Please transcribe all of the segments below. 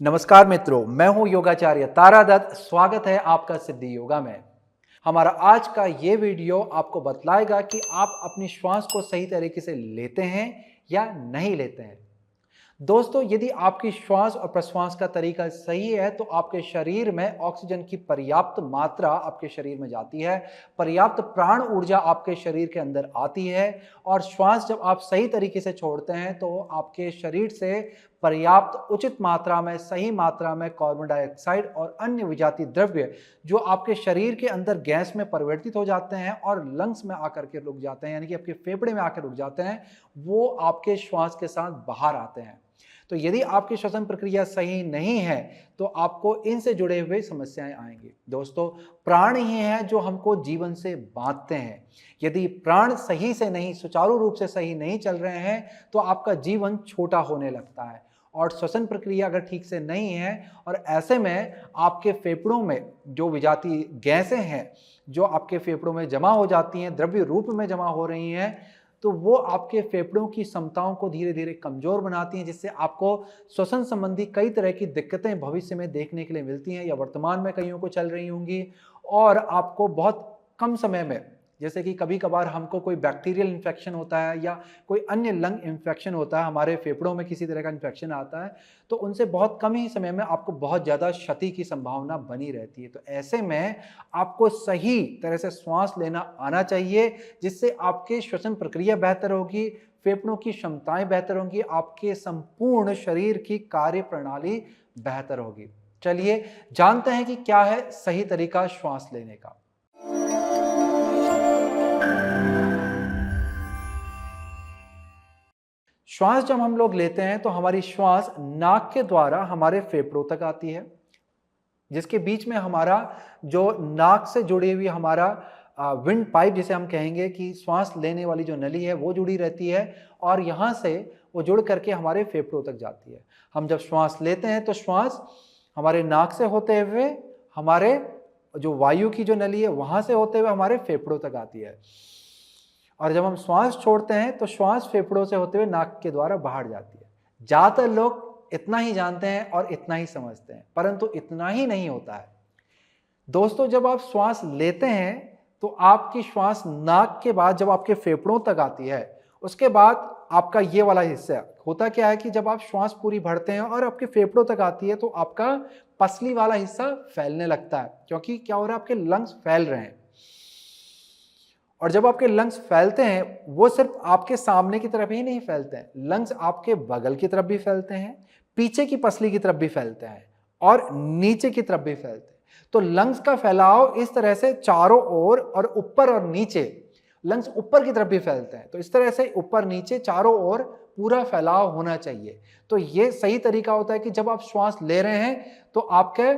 नमस्कार मित्रों, मैं हूं योगाचार्य तारा दत्त। स्वागत है आपका सिद्धि योगा में। हमारा आज का ये वीडियो आपको बतलाएगा कि आप अपनी श्वास को सही तरीके से लेते हैं या नहीं लेते हैं। दोस्तों, यदि आपकी श्वास और प्रश्वास का तरीका सही है तो आपके शरीर में ऑक्सीजन की पर्याप्त मात्रा आपके शरीर में जाती है, पर्याप्त प्राण ऊर्जा आपके शरीर के अंदर आती है और श्वास जब आप सही तरीके से छोड़ते हैं तो आपके शरीर से पर्याप्त उचित मात्रा में, सही मात्रा में कार्बन डाइऑक्साइड और अन्य विजातीय द्रव्य जो आपके शरीर के अंदर गैस में परिवर्तित हो जाते हैं और लंग्स में आकर के रुक जाते हैं, यानी कि आपके फेफड़े में आकर रुक जाते हैं, वो आपके श्वास के साथ बाहर आते हैं। तो यदि आपकी श्वसन प्रक्रिया सही नहीं है तो आपको इनसे जुड़े हुए समस्याएं आएंगी। दोस्तों, प्राण ही है जो हमको जीवन से बांधते हैं। यदि प्राण सही से नहीं, सुचारू रूप से सही नहीं चल रहे हैं तो आपका जीवन छोटा होने लगता है और श्वसन प्रक्रिया अगर ठीक से नहीं है और ऐसे में आपके फेफड़ों में जो विजातीय गैसें हैं जो आपके फेफड़ों में जमा हो जाती हैं, द्रव्य रूप में जमा हो रही हैं, तो वो आपके फेफड़ों की क्षमताओं को धीरे धीरे कमजोर बनाती हैं, जिससे आपको श्वसन संबंधी कई तरह की दिक्कतें भविष्य में देखने के लिए मिलती हैं या वर्तमान में कईयों को चल रही होंगी। और आपको बहुत कम समय में, जैसे कि कभी कभार हमको कोई बैक्टीरियल इन्फेक्शन होता है या कोई अन्य लंग इन्फेक्शन होता है, हमारे फेफड़ों में किसी तरह का इन्फेक्शन आता है, तो उनसे बहुत कम ही समय में आपको बहुत ज़्यादा क्षति की संभावना बनी रहती है। तो ऐसे में आपको सही तरह से श्वास लेना आना चाहिए, जिससे आपके श्वसन प्रक्रिया बेहतर होगी, फेफड़ों की क्षमताएं बेहतर होंगी, आपके संपूर्ण शरीर की कार्य प्रणाली बेहतर होगी। चलिए जानते हैं कि क्या है सही तरीका श्वास लेने का। श्वास जब हम लोग लेते हैं तो हमारी श्वास नाक के द्वारा हमारे फेफड़ों तक आती है, जिसके बीच में हमारा जो नाक से जुड़ी हुई हमारा विंड पाइप, जिसे हम कहेंगे कि श्वास लेने वाली जो नली है वो जुड़ी रहती है और यहाँ से वो जुड़ करके हमारे फेफड़ों तक जाती है। हम जब श्वास लेते हैं तो श्वास हमारे नाक से होते हुए हमारे जो वायु की जो नली है वहाँ से होते हुए हमारे फेफड़ों तक आती है, और जब हम श्वास छोड़ते हैं तो श्वास फेफड़ों से होते हुए नाक के द्वारा बाहर जाती है। ज़्यादातर लोग इतना ही जानते हैं और इतना ही समझते हैं, परंतु इतना ही नहीं होता है। दोस्तों, जब आप श्वास लेते हैं तो आपकी श्वास नाक के बाद जब आपके फेफड़ों तक आती है, उसके बाद आपका ये वाला हिस्सा होता क्या है कि जब आप श्वास पूरी भरते हैं और आपके फेफड़ों तक आती है तो आपका पसली वाला हिस्सा फैलने लगता है, क्योंकि क्या हो रहा है, आपके लंग्स फैल रहे हैं। और जब आपके लंग्स फैलते हैं, वो सिर्फ आपके सामने की तरफ ही नहीं फैलते हैं, लंग्स आपके बगल की तरफ भी फैलते हैं, पीछे की पसली की तरफ भी फैलते हैं और नीचे की तरफ भी फैलते हैं। तो लंग्स का फैलाव इस तरह से चारों ओर और ऊपर और नीचे, लंग्स ऊपर की तरफ भी फैलते हैं, तो इस तरह से ऊपर नीचे चारों ओर पूरा फैलाव होना चाहिए। तो ये सही तरीका होता है कि जब आप श्वास ले रहे हैं तो आपके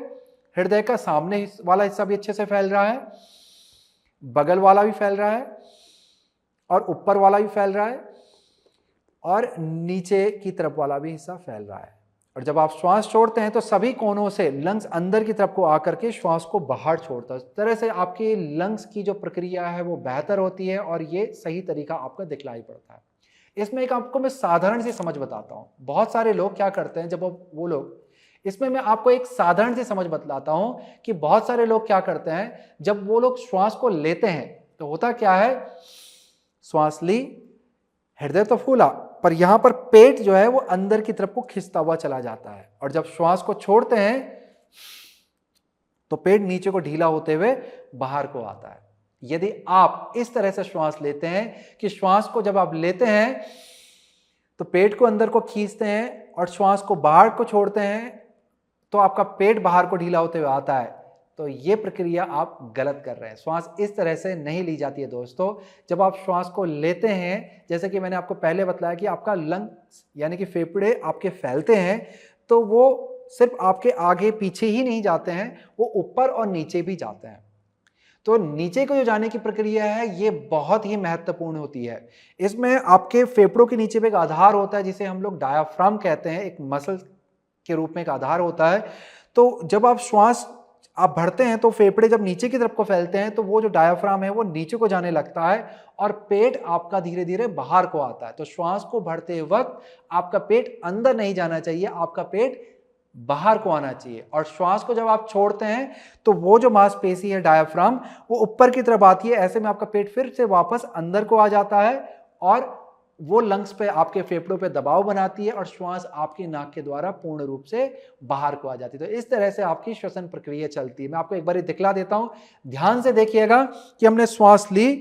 हृदय का सामने वाला हिस्सा भी अच्छे से फैल रहा है, बगल वाला भी फैल रहा है और ऊपर वाला भी फैल रहा है और नीचे की तरफ वाला भी हिस्सा फैल रहा है। और जब आप श्वास छोड़ते हैं तो सभी कोनों से लंग्स अंदर की तरफ को आकर के श्वास को बाहर छोड़ता है। इस तरह से आपके लंग्स की जो प्रक्रिया है वो बेहतर होती है और ये सही तरीका आपका दिखलाई पड़ता है। इसमें एक आपको मैं साधारण सी समझ बताता हूँ। बहुत सारे लोग क्या करते हैं, जब वो लोग, इसमें मैं आपको एक साधारण सी समझ बतलाता हूं कि बहुत सारे लोग क्या करते हैं, जब वो लोग श्वास को लेते हैं तो होता क्या है, श्वास ली, हृदय तो फूला, पर यहां पर पेट जो है वो अंदर की तरफ को खिंचता हुआ चला जाता है, और जब श्वास को छोड़ते हैं तो पेट नीचे को ढीला होते हुए बाहर को आता है। यदि आप इस तरह से श्वास लेते हैं कि श्वास को जब आप लेते हैं तो पेट को अंदर को खींचते हैं और श्वास को बाहर को छोड़ते हैं तो आपका पेट बाहर को ढीला होते हुए आता है, तो ये प्रक्रिया आप गलत कर रहे हैं। श्वास इस तरह से नहीं ली जाती है। दोस्तों, जब आप श्वास को लेते हैं, जैसे कि मैंने आपको पहले बताया कि आपका लंग्स यानी कि फेफड़े आपके फैलते हैं, तो वो सिर्फ आपके आगे पीछे ही नहीं जाते हैं, वो ऊपर और नीचे भी जाते हैं। तो नीचे को जो जाने की प्रक्रिया है ये बहुत ही महत्वपूर्ण होती है। इसमें आपके फेफड़ों के नीचे पे एक आधार होता है जिसे हम लोग डायाफ्राम कहते हैं, एक मसल के रूप में एक आधार होता है। तो जब आप श्वास आप भरते हैं तो फेफड़े जब नीचे की तरफ को फैलते हैं तो वो जो डायाफ्राम है वो नीचे को जाने लगता है और पेट आपका धीरे धीरे बाहर को आता है। तो श्वास को भरते वक्त आपका पेट अंदर नहीं जाना चाहिए, आपका पेट बाहर को आना चाहिए। और श्वास को जब आप छोड़ते हैं तो वो जो मांसपेशी है डायाफ्राम वो ऊपर की तरफ आती है। ऐसे में आपका पेट फिर से वापस अंदर को आ जाता है और वो लंग्स पे, आपके फेफड़ों पे दबाव बनाती है और श्वास आपकी नाक के द्वारा पूर्ण रूप से बाहर को आ जाती है। तो इस तरह से आपकी श्वसन प्रक्रिया चलती है। मैं आपको एक बार दिखला देता हूं, ध्यान से देखिएगा कि हमने श्वास ली,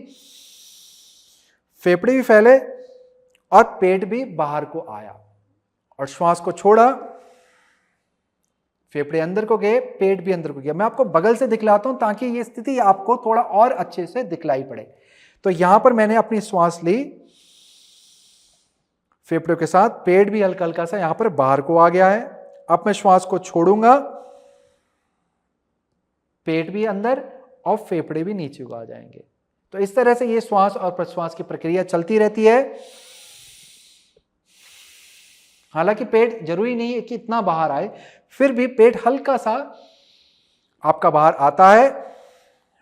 फेफड़े भी फैले और पेट भी बाहर को आया, और श्वास को छोड़ा, फेफड़े अंदर को गए, पेट भी अंदर को गया। मैं आपको बगल से दिखलाता हूं ताकि ये स्थिति आपको थोड़ा और अच्छे से दिखलाई पड़े। तो यहां पर मैंने अपनी श्वास ली फेफड़ों के साथ, पेट भी हल्का हल्का सा यहां पर बाहर को आ गया है। अब मैं श्वास को छोड़ूंगा, पेट भी अंदर और फेफड़े भी नीचे को आ जाएंगे। तो इस तरह से ये श्वास और प्रश्वास की प्रक्रिया चलती रहती है। हालांकि पेट जरूरी नहीं है कि इतना बाहर आए, फिर भी पेट हल्का सा आपका बाहर आता है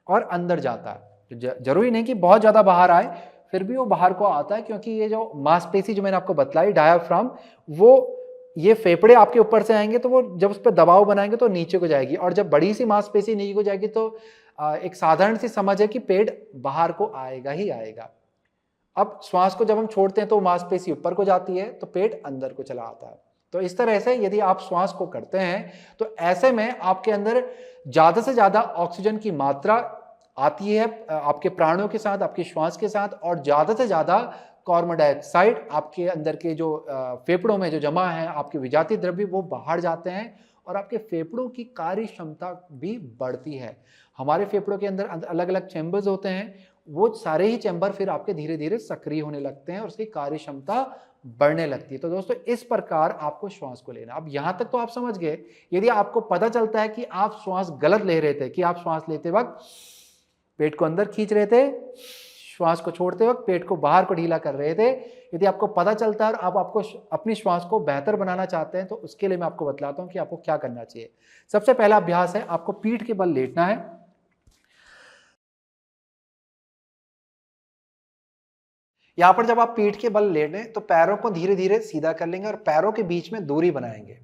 और अंदर जाता है। जरूरी नहीं कि बहुत ज्यादा बाहर आए, फिर भी वो बाहर को आता है, क्योंकि ये जो मांसपेशी जो मैंने आपको बतलाई डायाफ्राम, वो ये फेफड़े आपके ऊपर से आएंगे तो वो जब उस पर दबाव बनाएंगे तो नीचे को जाएगी, और जब बड़ी सी मांसपेशी नीचे को जाएगी तो एक साधारण सी समझ है कि पेट बाहर को आएगा ही आएगा। अब श्वास को जब हम छोड़ते हैं तो मांसपेशी ऊपर को जाती है तो पेट अंदर को चला आता है। तो इस तरह से यदि आप श्वास को करते हैं तो ऐसे में आपके अंदर ज्यादा से ज्यादा ऑक्सीजन की मात्रा आती है आपके प्राणों के साथ, आपके श्वास के साथ, और ज्यादा से ज्यादा कार्बन डाइऑक्साइड आपके अंदर के जो फेफड़ों में जो जमा है आपके विजातीय द्रव्य वो बाहर जाते हैं, और आपके फेफड़ों की कार्य क्षमता भी बढ़ती है। हमारे फेफड़ों के अंदर अलग अलग चैम्बर्स होते हैं, वो सारे ही चैम्बर फिर आपके धीरे धीरे सक्रिय होने लगते हैं और उसकी कार्य क्षमता बढ़ने लगती है। तो दोस्तों इस प्रकार आपको श्वास को लेना। अब यहां तक तो आप समझ गए। यदि आपको पता चलता है कि आप श्वास गलत ले रहे थे, कि आप श्वास लेते वक्त पेट को अंदर खींच रहे थे, श्वास को छोड़ते वक्त पेट को बाहर को ढीला कर रहे थे, यदि आपको पता चलता है और आप आपको अपनी श्वास को बेहतर बनाना चाहते हैं तो उसके लिए मैं आपको बतलाता हूं कि आपको क्या करना चाहिए। सबसे पहला अभ्यास है, आपको पीठ के बल लेटना है। यहां पर जब आप पीठ के बल लेटें तो पैरों को धीरे धीरे सीधा कर लेंगे और पैरों के बीच में दूरी बनाएंगे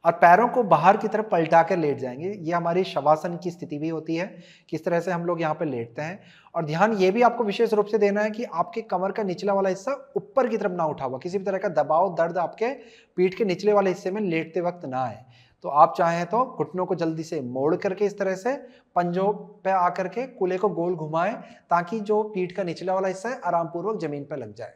और पैरों को बाहर की तरफ पलटा कर लेट जाएंगे। ये हमारी शवासन की स्थिति भी होती है, किस तरह से हम लोग यहाँ पे लेटते हैं। और ध्यान ये भी आपको विशेष रूप से देना है कि आपके कमर का निचला वाला हिस्सा ऊपर की तरफ ना उठा हुआ, किसी भी तरह का दबाव दर्द आपके पीठ के निचले वाले हिस्से में लेटते वक्त ना आए। तो आप चाहें तो घुटनों को जल्दी से मोड़ करके इस तरह से पंजों पे आकर के कूल्हे को गोल घुमाएं ताकि जो पीठ का निचला वाला हिस्सा है आराम पूर्वक जमीन पर लग जाए।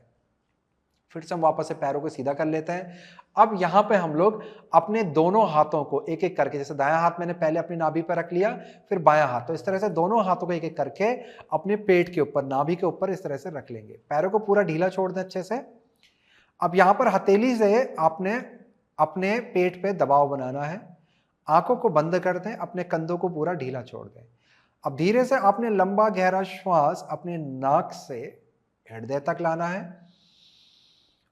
फिर से हम वापस से पैरों को सीधा कर लेते हैं। अब यहां पे हम लोग अपने दोनों हाथों को एक एक करके, जैसे दायां हाथ मैंने पहले अपनी नाभि पर रख लिया, फिर बायां हाथ, तो इस तरह से दोनों हाथों को एक एक करके अपने पेट के ऊपर, नाभि के ऊपर इस तरह से रख लेंगे। पैरों को पूरा ढीला छोड़ दें अच्छे से। अब यहां पर हथेली से आपने अपने पेट पे दबाव बनाना है। आंखों को बंद कर दें, अपने कंधों को पूरा ढीला छोड़ दें। अब धीरे से आपने लंबा गहरा श्वास अपने नाक से हृदय तक लाना है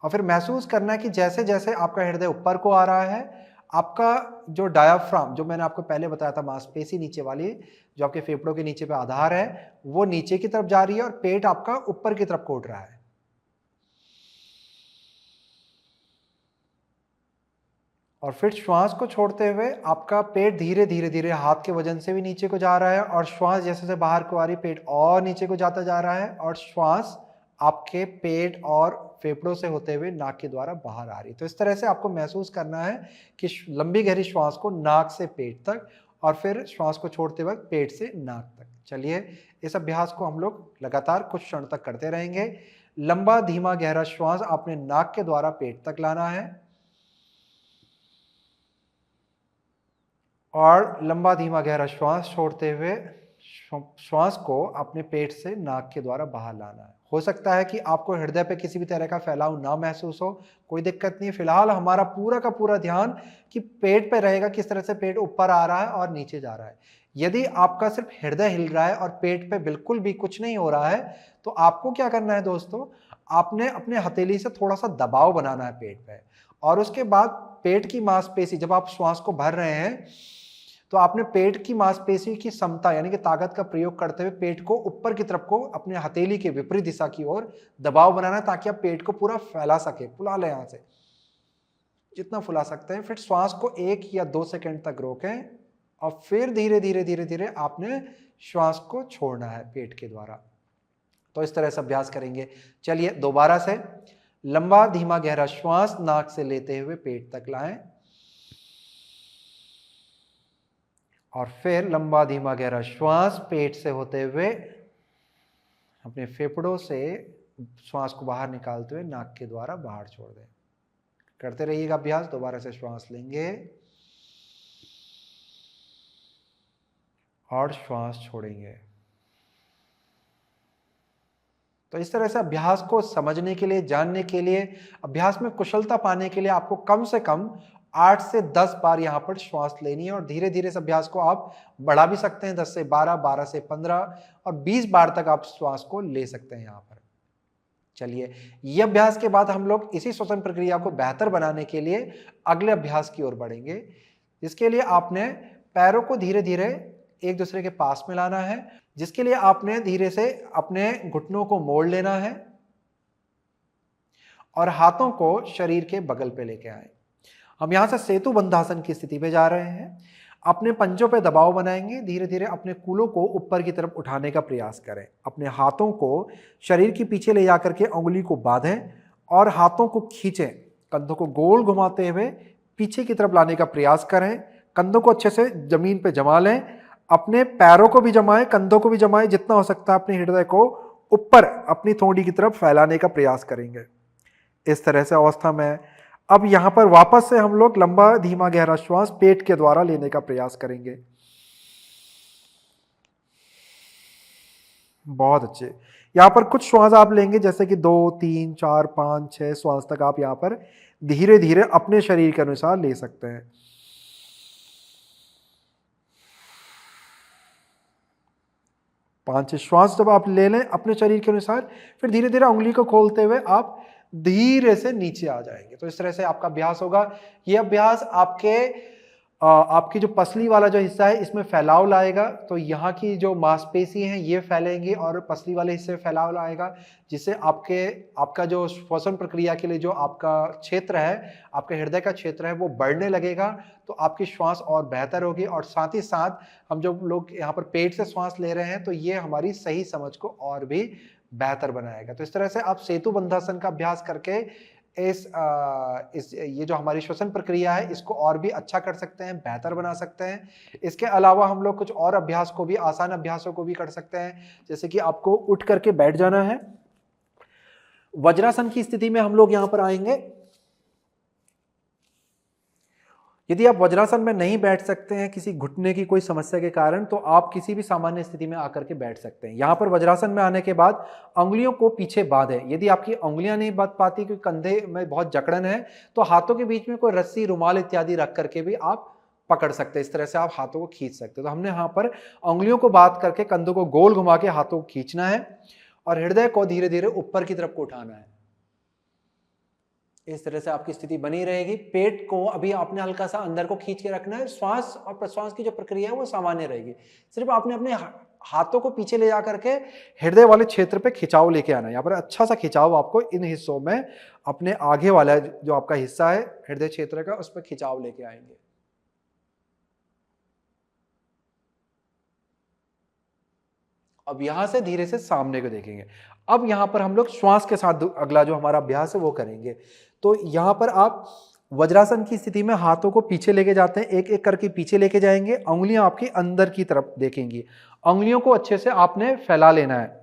और फिर महसूस करना है कि जैसे जैसे आपका हृदय ऊपर को आ रहा है, आपका जो डायाफ्राम, जो मैंने आपको पहले बताया था मांसपेशी नीचे वाली, जो आपके फेफड़ों के नीचे पे आधार है, वो नीचे की तरफ जा रही है और पेट आपका ऊपर की तरफ को उठ रहा है। और फिर श्वास को छोड़ते हुए आपका पेट धीरे धीरे धीरे हाथ के वजन से भी नीचे को जा रहा है और श्वास जैसे जैसे बाहर को आ रही, पेट और नीचे को जाता जा रहा है और श्वास आपके पेट और फेफड़ों से होते हुए नाक के द्वारा बाहर आ रही। तो इस तरह से आपको महसूस करना है कि लंबी गहरी श्वास को नाक से पेट तक और फिर श्वास को छोड़ते वक्त पेट से नाक तक। चलिए इस अभ्यास को हम लोग लगातार कुछ क्षण तक करते रहेंगे। लंबा धीमा गहरा श्वास आपने नाक के द्वारा पेट तक लाना है और लंबा धीमा गहरा श्वास छोड़ते हुए श्वास को अपने पेट से नाक के द्वारा बाहर लाना है। हो सकता है कि आपको हृदय पे किसी भी तरह का फैलाव ना महसूस हो, कोई दिक्कत नहीं। फिलहाल हमारा पूरा का पूरा ध्यान कि पेट पे रहेगा, किस तरह से पेट ऊपर आ रहा है और नीचे जा रहा है। यदि आपका सिर्फ हृदय हिल रहा है और पेट पे बिल्कुल भी कुछ नहीं हो रहा है तो आपको क्या करना है दोस्तों, आपने अपने हथेली से थोड़ा सा दबाव बनाना है पेट पे और उसके बाद पेट की मांसपेशी, जब आप श्वास को भर रहे हैं तो आपने पेट की मांसपेशी की समता यानी कि ताकत का प्रयोग करते हुए पेट को ऊपर की तरफ को अपने हथेली के विपरीत दिशा की ओर दबाव बनाना है ताकि आप पेट को पूरा फैला सके। फुला लें यहां से जितना फुला सकते हैं। फिर श्वास को 1 या 2 सेकंड तक रोकें और फिर धीरे धीरे धीरे धीरे आपने श्वास को छोड़ना है पेट के द्वारा। तो इस तरह से अभ्यास करेंगे। चलिए दोबारा से लंबा धीमा गहरा श्वास नाक से लेते हुए पेट तक लाएं और फिर लंबा धीमा गहरा श्वास पेट से होते हुए अपने फेफड़ों से श्वास को बाहर निकालते हुए नाक के द्वारा बाहर छोड़ दें। करते रहिएगा अभ्यास। दोबारा से श्वास लेंगे और श्वास छोड़ेंगे। तो इस तरह से अभ्यास को समझने के लिए, जानने के लिए, अभ्यास में कुशलता पाने के लिए आपको कम से कम 8 से 10 बार यहाँ पर श्वास लेनी है और धीरे धीरे इस अभ्यास को आप बढ़ा भी सकते हैं। 10 से 12, 12 से 15 और 20 बार तक आप श्वास को ले सकते हैं यहाँ पर। चलिए, ये अभ्यास के बाद हम लोग इसी श्वसन प्रक्रिया को बेहतर बनाने के लिए अगले अभ्यास की ओर बढ़ेंगे, जिसके लिए आपने पैरों को धीरे धीरे एक दूसरे के पास में लाना है, जिसके लिए आपने धीरे से अपने घुटनों को मोड़ लेना है और हाथों को शरीर के बगल पे लेके आए। हम यहां से सेतु बंधासन की स्थिति पे जा रहे हैं। अपने पंजों पे दबाव बनाएंगे, धीरे धीरे अपने कूलों को ऊपर की तरफ उठाने का प्रयास करें। अपने हाथों को शरीर के पीछे ले जाकर के उंगली को बांधें और हाथों को खींचें। कंधों को गोल घुमाते हुए पीछे की तरफ लाने का प्रयास करें। कंधों को अच्छे से जमीन पे जमा लें। अपने पैरों को भी जमाएं, कंधों को भी जमाएं। जितना हो सकता है अपने हृदय को ऊपर अपनी थोड़ी की तरफ फैलाने का प्रयास करेंगे। इस तरह से अवस्था में अब यहां पर वापस से हम लोग लंबा धीमा गहरा श्वास पेट के द्वारा लेने का प्रयास करेंगे। बहुत अच्छे। यहां पर कुछ श्वास आप लेंगे, जैसे कि 2, 3, 4, 5, 6 श्वास तक आप यहां पर धीरे धीरे अपने शरीर के अनुसार ले सकते हैं। 5 श्वास जब आप ले लें अपने शरीर के अनुसार, फिर धीरे धीरे उंगली को खोलते हुए आप धीरे से नीचे आ जाएंगे। तो इस तरह से आपका अभ्यास होगा। ये अभ्यास आपकी जो पसली वाला जो हिस्सा है इसमें फैलाव लाएगा। तो यहाँ की जो मांसपेशी हैं ये फैलेंगी और पसली वाले हिस्से में फैलाव लाएगा, जिससे आपका जो श्वसन प्रक्रिया के लिए जो आपका क्षेत्र है, आपके हृदय का क्षेत्र है, वो बढ़ने लगेगा। तो आपकी श्वास और बेहतर होगी और साथ ही साथ हम जो लोग यहाँ पर पेट से श्वास ले रहे हैं तो ये हमारी सही समझ को और भी बेहतर बनाएगा। तो इस तरह से आप सेतु बंधासन का अभ्यास करके ये जो हमारी श्वसन प्रक्रिया है इसको और भी अच्छा कर सकते हैं, बेहतर बना सकते हैं। इसके अलावा हम लोग कुछ और अभ्यास को भी, आसान अभ्यासों को भी कर सकते हैं। जैसे कि आपको उठ करके बैठ जाना है। वज्रासन की स्थिति में हम लोग यहां पर आएंगे। यदि आप वज्रासन में नहीं बैठ सकते हैं किसी घुटने की कोई समस्या के कारण, तो आप किसी भी सामान्य स्थिति में आकर के बैठ सकते हैं। यहां पर वज्रासन में आने के बाद उंगलियों को पीछे बांधें। यदि आपकी उंगलियां नहीं बांध पाती, क्योंकि कंधे में बहुत जकड़न है, तो हाथों के बीच में कोई रस्सी, रुमाल इत्यादि रख करके भी आप पकड़ सकते हैं। इस तरह से आप हाथों को खींच सकते हैं। तो हमने यहाँ पर उंगलियों को बांध करके कंधों को गोल घुमा के हाथों को खींचना है और हृदय को धीरे धीरे ऊपर की तरफ को उठाना है। इस तरह से आपकी स्थिति बनी रहेगी। पेट को अभी आपने हल्का सा अंदर को खींच के रखना है। श्वास और प्रश्वास की जो प्रक्रिया है वो सामान्य रहेगी। सिर्फ आपने अपने हाथों को पीछे ले जा करके हृदय वाले क्षेत्र पे खिंचाव लेके आना है। यहाँ पर अच्छा सा खिंचाव आपको इन हिस्सों में, अपने आगे वाला जो आपका हिस्सा है हृदय क्षेत्र का, उस पर खिंचाव लेके आएंगे। अब यहां से धीरे से सामने को देखेंगे। अब यहां पर हम लोग श्वास के साथ अगला जो हमारा अभ्यास है वो करेंगे। तो यहां पर आप वज्रासन की स्थिति में हाथों को पीछे लेके जाते हैं, एक एक करके पीछे लेके जाएंगे। उंगलियां आपकी अंदर की तरफ देखेंगी। उंगलियों को अच्छे से आपने फैला लेना है।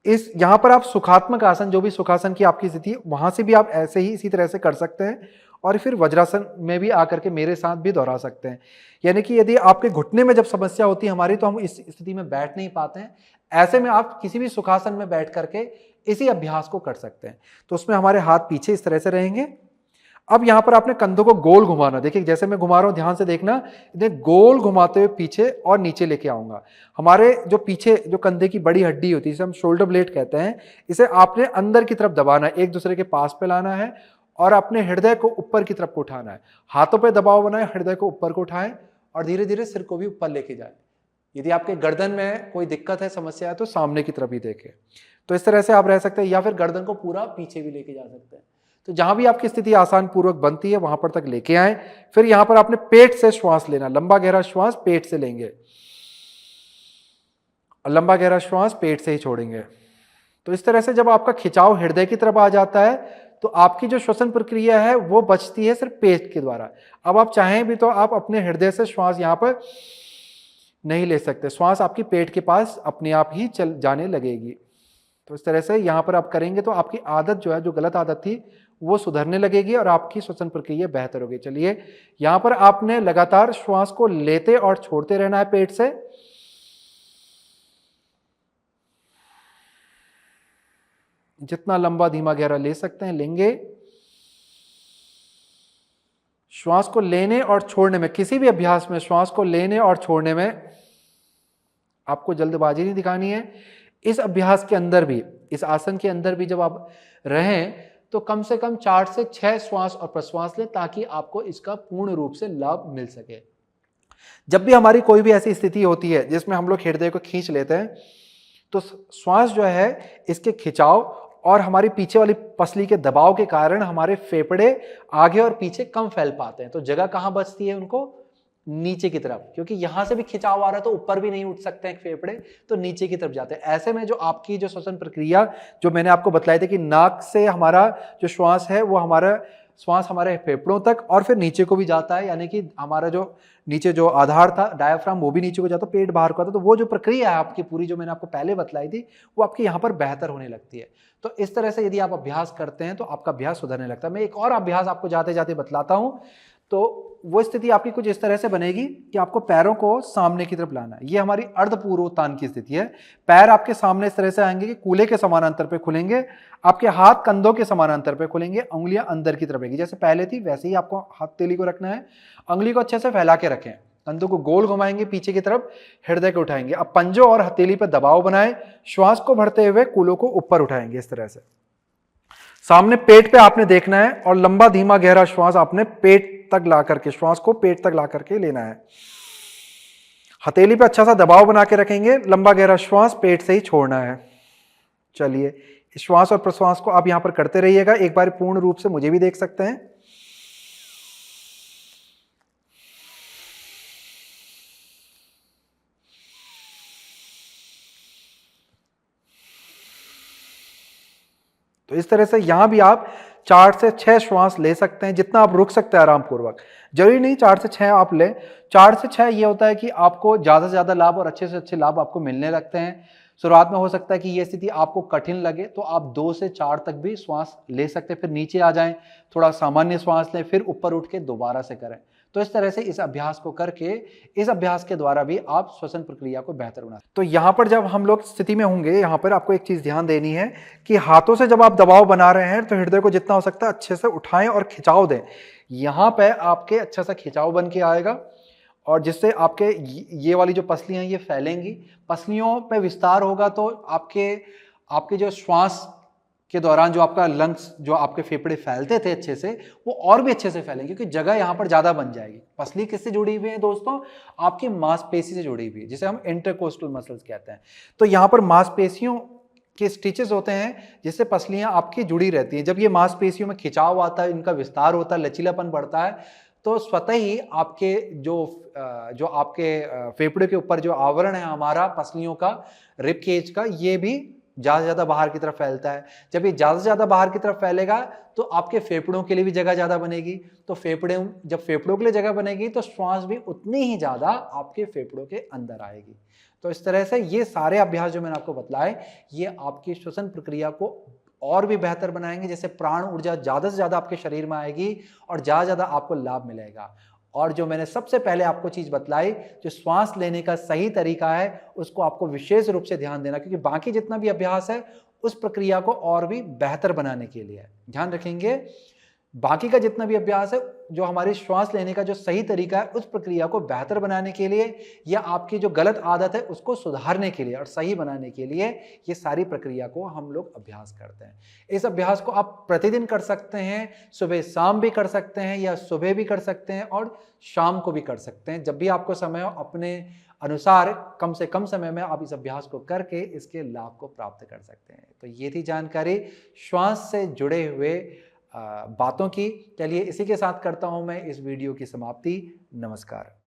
यहां पर आप सुखात्मक आसन, जो भी सुखासन की आपकी स्थिति, वहां से भी आप ऐसे ही इसी तरह से कर सकते हैं और फिर वज्रासन में भी आकर के मेरे साथ भी दोहरा सकते हैं। यानी कि यदि आपके घुटने में जब समस्या होती है हमारी, तो हम इस स्थिति में बैठ नहीं पाते हैं, ऐसे में आप किसी भी सुखासन में बैठ करके इसी अभ्यास को कर सकते हैं। तो उसमें हमारे हाथ पीछे इस तरह से रहेंगे। अब यहां पर आपने कंधों को गोल घुमाना। देखिए जैसे मैं घुमा रहा हूं, ध्यान से देखना। इन्हें गोल घुमाते हुए पीछे और नीचे लेके आऊंगा। हमारे जो पीछे जो कंधे की बड़ी हड्डी होती है, जिसे हम शोल्डर ब्लेड कहते हैं, इसे आपने अंदर की तरफ दबाना है, एक दूसरे के पास पे लाना है और अपने हृदय को ऊपर की तरफ को उठाना है। हाथों पे दबाव बनाए, हृदय को ऊपर को उठाएं और धीरे धीरे सिर को भी ऊपर लेके जाए। यदि आपके गर्दन में कोई दिक्कत है, समस्या है, तो सामने की तरफ ही देखें। तो इस तरह से आप रह सकते हैं, या फिर गर्दन को पूरा पीछे भी लेके जा सकते हैं। तो जहां भी आपकी स्थिति आसान पूर्वक बनती है वहां पर तक लेके आए। फिर यहां पर आपने पेट से श्वास लेना, लंबा गहरा श्वास पेट से लेंगे और लंबा गहरा श्वास पेट से ही छोड़ेंगे। तो इस तरह से जब आपका खिंचाव हृदय की तरफ आ जाता है तो आपकी जो श्वसन प्रक्रिया है वो बचती है सिर्फ पेट के द्वारा। अब आप चाहें भी तो आप अपने हृदय से श्वास यहां पर नहीं ले सकते, श्वास आपकी पेट के पास अपने आप ही चल जाने लगेगी। तो इस तरह से यहां पर आप करेंगे तो आपकी आदत जो है, जो गलत आदत थी, वो सुधरने लगेगी और आपकी श्वसन प्रक्रिया बेहतर होगी। चलिए, यहां पर आपने लगातार श्वास को लेते और छोड़ते रहना है पेट से। जितना लंबा धीमा गहरा ले सकते हैं लेंगे। श्वास को लेने और छोड़ने में, किसी भी अभ्यास में श्वास को लेने और छोड़ने में आपको जल्दबाजी नहीं दिखानी है। इस अभ्यास के अंदर भी, इस आसन के अंदर भी जब आप रहें तो कम से कम 4 से 6 श्वास और प्रश्वास लें ताकि आपको इसका पूर्ण रूप से लाभ मिल सके। जब भी हमारी कोई भी ऐसी स्थिति होती है जिसमें हम लोग हृदय को खींच लेते हैं तो श्वास जो है, इसके खिंचाव और हमारी पीछे वाली पसली के दबाव के कारण हमारे फेफड़े आगे और पीछे कम फैल पाते हैं। तो जगह कहां बचती है उनको? नीचे की तरफ, क्योंकि यहां से भी खिंचाव आ रहा है तो ऊपर भी नहीं उठ सकते हैं फेफड़े, तो नीचे की तरफ जाते हैं। ऐसे में जो आपकी जो श्वसन प्रक्रिया जो मैंने आपको बताई थी कि नाक से हमारा जो श्वास है वो हमारा श्वास हमारे फेफड़ों तक और फिर नीचे को भी जाता है, यानी कि हमारा जो नीचे जो आधार था डायफ्राम वो भी नीचे को जाता है, पेट बाहर को आता है। तो वो जो प्रक्रिया है आपकी पूरी, जो मैंने आपको पहले बतलाई थी, वो आपकी यहाँ पर बेहतर होने लगती है। तो इस तरह से यदि आप अभ्यास करते हैं तो आपका अभ्यास सुधरने लगता है। मैं एक और अभ्यास आपको जाते जाते बतलाता हूं। तो वो स्थिति आपकी कुछ इस तरह से बनेगी कि आपको पैरों को सामने की तरफ लाना है। ये हमारी अर्धपूर्वोत्थान की स्थिति है। पैर आपके सामने इस तरह से आएंगे कि कूले के समानांतर पे खुलेंगे, आपके हाथ कंधों के समानांतर पे खुलेंगे, उंगलियां अंदर की तरफ आएगी। जैसे पहले थी वैसे ही आपको हथेली को रखना है, उंगली को अच्छे से फैला के रखें, कंधों को गोल घुमाएंगे पीछे की तरफ, हृदय को उठाएंगे। अब पंजों और हथेली पर दबाव बनाएं, श्वास को भरते हुए कूलों को ऊपर उठाएंगे। इस तरह से सामने पेट पे आपने देखना है और लंबा धीमा गहरा श्वास आपने पेट तक ला करके, श्वास को पेट तक ला करके लेना है। हथेली पे अच्छा सा दबाव बना के रखेंगे, लंबा गहरा श्वास पेट से ही छोड़ना है। चलिए, श्वास और प्रश्वास को आप यहां पर करते रहिएगा। एक बार पूर्ण रूप से मुझे भी देख सकते हैं। तो इस तरह से यहां भी आप 4 से 6 श्वास ले सकते हैं, जितना आप रुक सकते हैं आराम पूर्वक। जरूरी नहीं 4 से 6 आप लें। 4 से 6 ये होता है कि आपको ज्यादा से ज्यादा लाभ और अच्छे से अच्छे लाभ आपको मिलने लगते हैं। शुरुआत में हो सकता है कि ये स्थिति आपको कठिन लगे तो आप 2 से 4 तक भी श्वास ले सकते हैं, फिर नीचे आ जाएं, थोड़ा सामान्य श्वास लें, फिर ऊपर उठ के दोबारा से करें। तो इस तरह से इस अभ्यास को करके, इस अभ्यास के द्वारा भी आप श्वसन प्रक्रिया को बेहतर बना। तो यहां पर जब हम लोग स्थिति में होंगे, यहां पर आपको एक चीज ध्यान देनी है कि हाथों से जब आप दबाव बना रहे हैं तो हृदय को जितना हो सकता है अच्छे से उठाएं और खिंचाव दें। यहां पे आपके अच्छा सा खिंचाव बन के आएगा और जिससे आपके ये वाली जो पसलियां ये फैलेंगी, पसलियों पे विस्तार होगा तो आपके जो श्वास के दौरान जो आपका लंग्स, जो आपके फेफड़े फैलते थे अच्छे से, वो और भी अच्छे से फैलेंगे क्योंकि जगह यहां पर ज्यादा बन जाएगी। पसली किससे जुड़ी हुई है दोस्तों? आपकी मांसपेशी से जुड़ी हुई है, जिसे हम इंटरकोस्टल मसल्स कहते हैं। तो यहां पर मांसपेशियों के स्टिचेस होते हैं जिससे पसलियां आपकी जुड़ी रहती हैं। जब ये मांसपेशियों में खिंचाव आता है, इनका विस्तार होता है, लचीलापन बढ़ता है, तो स्वतः ही आपके जो आपके फेफड़े के ऊपर जो आवरण है हमारा पसलियों का, रिब केज का, ये भी ज्यादा से ज्यादा बाहर की तरफ फैलता है। जब ये ज्यादा से ज्यादा बाहर की तरफ फैलेगा तो आपके फेफड़ों के लिए भी जगह ज्यादा बनेगी। तो जब फेफड़ों के लिए जगह बनेगी तो श्वास भी उतनी ही ज्यादा आपके फेफड़ों के अंदर आएगी। तो इस तरह से ये सारे अभ्यास जो मैंने आपको बतलाए, ये आपकी श्वसन प्रक्रिया को और भी बेहतर बनाएंगे, जैसे प्राण ऊर्जा ज्यादा से ज्यादा आपके शरीर में आएगी और ज्यादा ज्यादा आपको लाभ मिलेगा। और जो मैंने सबसे पहले आपको चीज बतलाई, जो श्वास लेने का सही तरीका है, उसको आपको विशेष रूप से ध्यान देना, क्योंकि बाकी जितना भी अभ्यास है उस प्रक्रिया को और भी बेहतर बनाने के लिए ध्यान रखेंगे। बाकी का जितना भी अभ्यास है, जो हमारी श्वास लेने का जो सही तरीका है, उस प्रक्रिया को बेहतर बनाने के लिए या आपकी जो गलत आदत है उसको सुधारने के लिए और सही बनाने के लिए ये सारी प्रक्रिया को हम लोग अभ्यास करते हैं। इस अभ्यास को आप प्रतिदिन कर सकते हैं, सुबह शाम भी कर सकते हैं या सुबह भी कर सकते हैं और शाम को भी कर सकते हैं। जब भी आपको समय हो, अपने अनुसार कम से कम समय में आप इस अभ्यास को करके इसके लाभ को प्राप्त कर सकते हैं। तो ये थी जानकारी श्वास से जुड़े हुए बातों की। चलिए इसी के साथ करता हूं मैं इस वीडियो की समाप्ति। नमस्कार।